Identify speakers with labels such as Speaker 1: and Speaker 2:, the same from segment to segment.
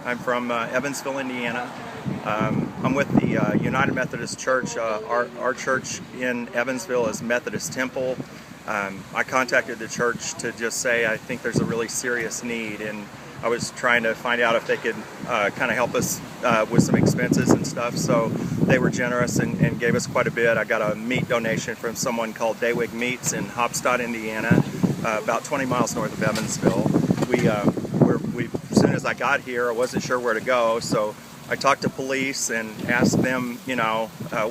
Speaker 1: I'm from Evansville, Indiana. I'm with the United Methodist Church. Our church in Evansville is Methodist Temple. I contacted the church to just say I think there's a really serious need, and I was trying to find out if they could kind of help us with some expenses and stuff. So they were generous and gave us quite a bit. I got a meat donation from someone called Daywig Meats in Hopstadt, Indiana, about 20 miles north of Evansville. As soon as I got here, I wasn't sure where to go, so I talked to police and asked them,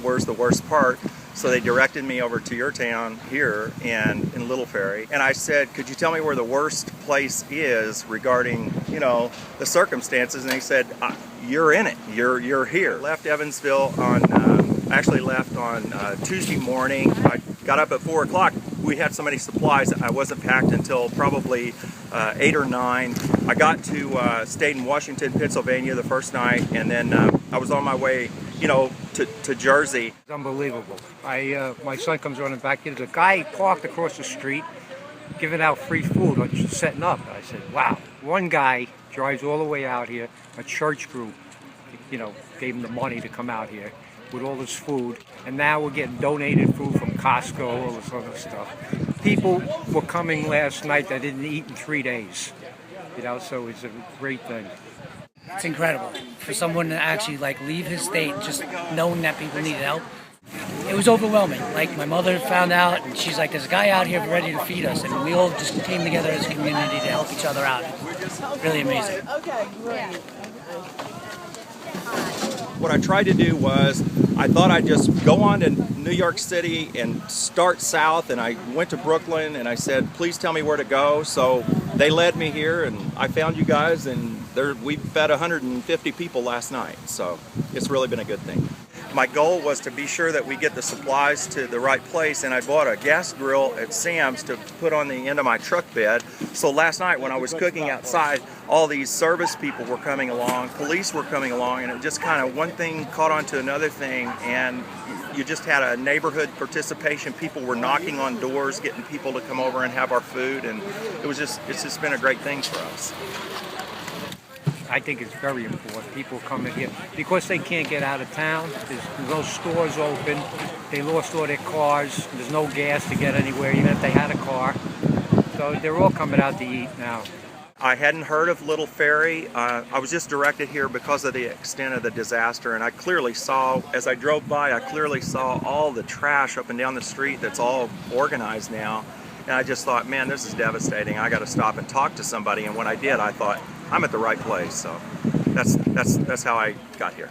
Speaker 1: where's the worst part. So they directed me over to your town here in Little Ferry. And I said, could you tell me where the worst place is regarding, the circumstances? And they said, you're in it. You're here. Left Evansville actually left on Tuesday morning. I got up at 4 o'clock. We had so many supplies, I wasn't packed until probably 8 or 9. I got to stayed in Washington, Pennsylvania the first night, and then I was on my way, to Jersey.
Speaker 2: It's unbelievable. My son comes running back here. There's a guy parked across the street giving out free food, or just setting up. And I said, wow. One guy drives all the way out here. A church group, gave him the money to come out here with all this food. And now we're getting donated food from Costco, all this other stuff. People were coming last night that didn't eat in 3 days. So it's a great thing.
Speaker 3: It's incredible for someone to actually leave his state just knowing that people needed help. It was overwhelming. My mother found out and she's like, there's a guy out here ready to feed us, and we all just came together as a community to help each other out. Really amazing.
Speaker 1: What I tried to do was, I thought I'd just go on to New York City and start south, and I went to Brooklyn and I said, please tell me where to go. So they led me here and I found you guys, and we fed 150 people last night. So it's really been a good thing. My goal was to be sure that we get the supplies to the right place, and I bought a gas grill at Sam's to put on the end of my truck bed. So last night when I was cooking outside, all these service people were coming along, police were coming along, and it just kind of one thing caught on to another thing, and you just had a neighborhood participation. People were knocking on doors, getting people to come over and have our food, and it's just been a great thing for us.
Speaker 2: I think it's very important. People come in here because they can't get out of town. There's no stores open. They lost all their cars. There's no gas to get anywhere, even if they had a car. So they're all coming out to eat now.
Speaker 1: I hadn't heard of Little Ferry. I was just directed here because of the extent of the disaster, and I clearly saw, as I drove by, all the trash up and down the street that's all organized now. And I just thought, man, this is devastating. I got to stop and talk to somebody. And when I did, I thought, I'm at the right place. So that's how I got here.